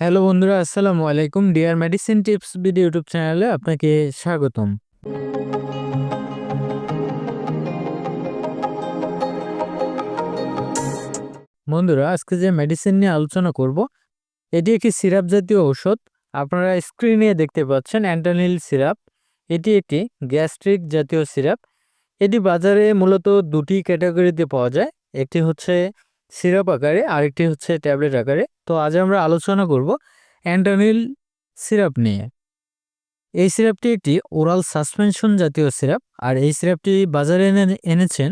Hello বন্ধুরা, আসসালামু আলাইকুম। Dear medicine tips video YouTube চ্যানেলে আপনাকে স্বাগতম। বন্ধুরা, আজকে যে মেডিসিন নিয়ে আলোচনা করব, এটি একটি সিরাপ জাতীয় ঔষধ। আপনারা স্ক্রিনে দেখতে পাচ্ছেন অ্যান্টানিল সিরাপ। এটি একটি গ্যাস্ট্রিক জাতীয় সিরাপ। এটি বাজারে মূলত দুটি ক্যাটাগরিতে পাওয়া যায়। একটি হচ্ছে সিরাপ আকারে, আরেকটি হচ্ছে ট্যাবলেট আকারে। তো আজ আমরা আলোচনা করব অ্যান্টানিল সিরাপ নিয়ে। এই সিরাপটি একটি ওরাল সাসপেনশন জাতীয় সিরাপ। আর এই সিরাপটি বাজারে এনেছেন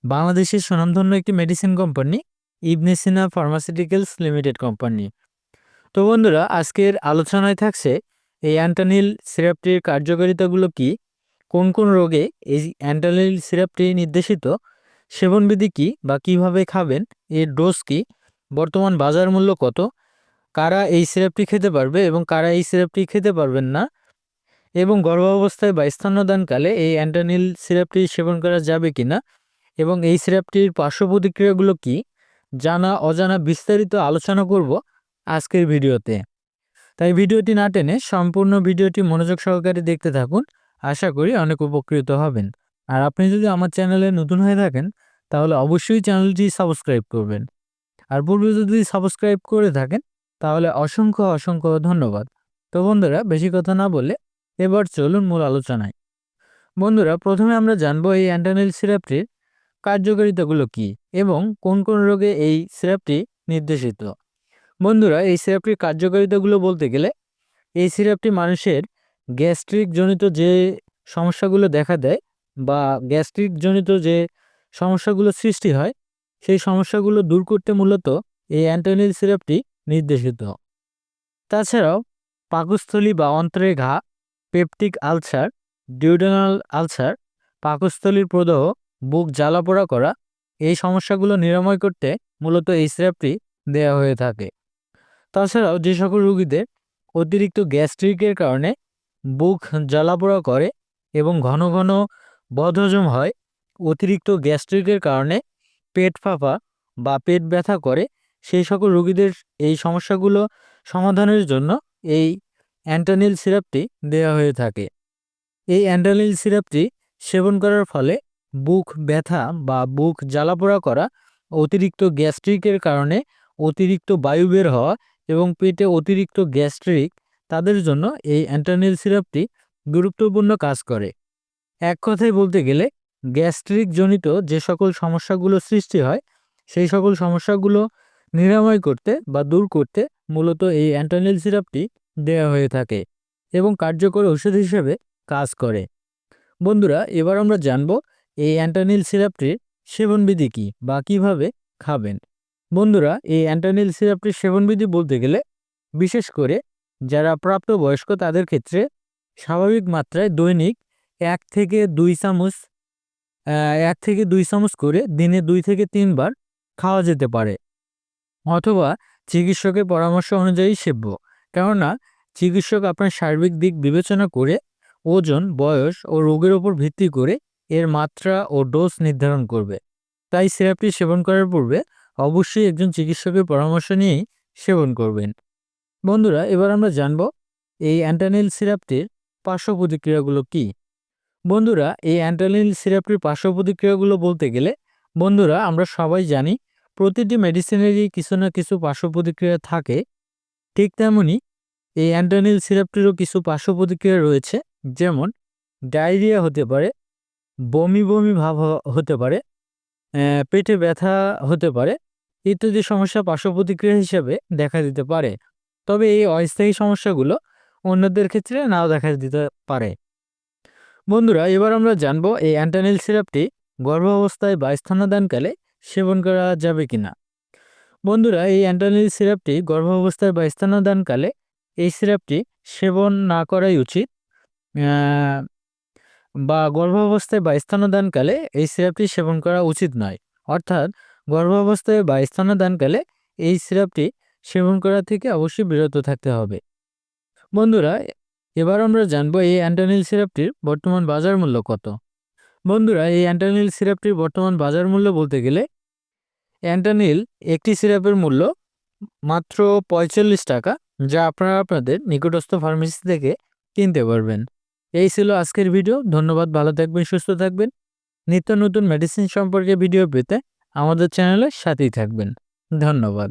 বাংলাদেশের স্বনামধন্য একটি মেডিসিন কোম্পানি, ইবনে সিনা ফার্মাসিউটিক্যালস লিমিটেড কোম্পানি। তো বন্ধুরা, আজকের আলোচনায় থাকছে এই অ্যান্টানিল সিরাপটির কার্যকারিতাগুলো কি, কোন কোন রোগে এই অ্যান্টানিল সিরাপটি নির্দেশিত, সেবনবিধি কি বা কিভাবে খাবেন, এর ডোজ কি, বর্তমান বাজার মূল্য কত, কারা এই সিরাপটি খেতে পারবে এবং কারা এই সিরাপটি খেতে পারবেন না, এবং গর্ভাবস্থায় বা স্তন্যদানকালে এই অ্যান্টানিল সিরাপটি সেবন করা যাবে কিনা এবং এই সিরাপটির পার্শ্ব প্রতিক্রিয়াগুলো কি, জানা অজানা বিস্তারিত আলোচনা করব আজকের ভিডিওতে। তাই ভিডিওটি না টেনে সম্পূর্ণ ভিডিওটি মনোযোগ সহকারে দেখতে থাকুন। আশা করি অনেক উপকৃত হবেন। আর আপনি যদি আমার চ্যানেলে নতুন হয়ে থাকেন তাহলে অবশ্যই চ্যানেলটি সাবস্ক্রাইব করবেন। আর পূর্বে যদি সাবস্ক্রাইব করে থাকেন তাহলে অসংখ্য অসংখ্য ধন্যবাদ। তো বন্ধুরা, বেশি কথা না বলে এবার চলুন মূল আলোচনায়। বন্ধুরা, প্রথমে আমরা জানবো এই অ্যান্টানিল সিরাপটির কার্যকারিতাগুলো কি এবং কোন কোন রোগে এই সিরাপটি নির্দেশিত। বন্ধুরা, এই সিরাপটির কার্যকারিতাগুলো বলতে গেলে এই সিরাপটি মানুষের গ্যাস্ট্রিক জনিত যে সমস্যাগুলো দেখা দেয় বা গ্যাস্ট্রিক জনিত যে সমস্যাগুলো সৃষ্টি হয় সেই সমস্যাগুলো দূর করতে মূলত এই অ্যান্টানিল সিরাপটি নির্দেশিত। তাছাড়াও পাকস্থলী বা অন্ত্রের ঘা, পেপটিক আলসার, ডিউডেনাল আলসার, পাকস্থলীর প্রদাহ, বুক জ্বালাপোড়া করা, এই সমস্যাগুলো নিরাময় করতে মূলত এই সিরাপটি দেওয়া হয়ে থাকে। তাছাড়াও যে সকল রোগীদের অতিরিক্ত গ্যাস্ট্রিকের কারণে বুক জ্বালাপোড়া করে এবং ঘন ঘন বদহজম হয়, অতিরিক্ত গ্যাস্ট্রিকের কারণে পেট ফাঁপা বা পেট ব্যথা করে, সেই সকল রোগীদের এই সমস্যাগুলো সমাধানের জন্য এই অ্যান্টানিল সিরাপটি দেওয়া হয়ে থাকে। এই অ্যান্টানিল সিরাপটি সেবন করার ফলে বুক ব্যথা বা বুক জ্বালাপোড়া করা, অতিরিক্ত গ্যাস্ট্রিকের কারণে অতিরিক্ত বায়ু বের হওয়া এবং পেটে অতিরিক্ত গ্যাস্ট্রিক, তাদের জন্য এই অ্যান্টানিল সিরাপটি গুরুত্বপূর্ণ কাজ করে। এক কথায় বলতে গেলে গ্যাস্ট্রিক জনিত যে সকল সমস্যাগুলো সৃষ্টি হয় সেই সকল সমস্যাগুলো নিরাময় করতে বা দূর করতে মূলত এই অ্যান্টানিল সিরাপটি দেওয়া হয়ে থাকে এবং কার্যকর ওষুধ হিসেবে কাজ করে। বন্ধুরা, এবার আমরা জানব এই অ্যান্টানিল সিরাপটির সেবনবিধি কী বা কিভাবে খাবেন। বন্ধুরা, এই অ্যান্টানিল সিরাপটির সেবনবিধি বলতে গেলে বিশেষ করে যারা প্রাপ্তবয়স্ক তাদের ক্ষেত্রে স্বাভাবিক মাত্রায় দৈনিক 1 থেকে 2 চামচ করে দিনে 2 থেকে 3 বার খাওয়া যেতে পারে, অথবা চিকিৎসকের পরামর্শ অনুযায়ী সেব্য। কেননা চিকিৎসক আপনার সার্বিক দিক বিবেচনা করে ওজন, বয়স ও রোগের ওপর ভিত্তি করে এর মাত্রা ও ডোজ নির্ধারণ করবে। তাই সিরাপটি সেবন করার পূর্বে অবশ্যই একজন চিকিৎসকের পরামর্শ নিয়েই সেবন করবেন। বন্ধুরা, এবার আমরা জানব এই অ্যান্টানিল সিরাপটির পার্শ্ব প্রতিক্রিয়াগুলো কী। বন্ধুরা, এই অ্যান্টানিল সিরাপটির পার্শ্ব প্রতিক্রিয়াগুলো বলতে গেলে বন্ধুরা আমরা সবাই জানি প্রতিটি মেডিসিনেরই কিছু না কিছু পার্শ্ব প্রতিক্রিয়া থাকে। ঠিক তেমনি এই অ্যান্টানিল সিরাপটিরও কিছু পার্শ্ব প্রতিক্রিয়া রয়েছে, যেমন ডায়রিয়া হতে পারে, বমি বমি ভাব হতে পারে, পেটে ব্যথা হতে পারে ইত্যাদি সমস্যা পার্শ্ব প্রতিক্রিয়া হিসেবে দেখা দিতে পারে। তবে এই অস্থায়ী সমস্যাগুলো অন্যদের ক্ষেত্রে নাও দেখা দিতে পারে। বন্ধুরা, এবার আমরা জানবো এই অ্যান্টানিল সিরাপটি গর্ভাবস্থায় বা স্তন্যদানকালে সেবন করা যাবে কিনা। বন্ধুরা, এই অ্যান্টানিল সিরাপটি গর্ভাবস্থায় বা স্তন্যদানকালে এই সিরাপটি সেবন না করাই উচিত, বা গর্ভাবস্থায় বা স্তন্যদানকালে এই সিরাপটি সেবন করা উচিত নয়। অর্থাৎ গর্ভাবস্থায় বা স্তন্যদানকালে এই সিরাপটি সেবন করা থেকে অবশ্যই বিরত থাকতে হবে। বন্ধুরা, এবার আমরা জানবো এই অ্যান্টানিল সিরাপটির বর্তমান বাজার মূল্য কত। বন্ধুরা, এই অ্যান্টানিল সিরাপটির বর্তমান বাজার মূল্য বলতে গেলে অ্যান্টানিল একটি সিরাপের মূল্য মাত্র 45 টাকা যা আপনারা আপনাদের নিকটস্থ ফার্মেসি থেকে কিনতে পারবেন। এই ছিল আজকের ভিডিও। ধন্যবাদ, ভালো থাকবেন, সুস্থ থাকবেন। নিত্য নতুন মেডিসিন সম্পর্কে ভিডিও পেতে আমাদের চ্যানেলের সাথেই থাকবেন। ধন্যবাদ।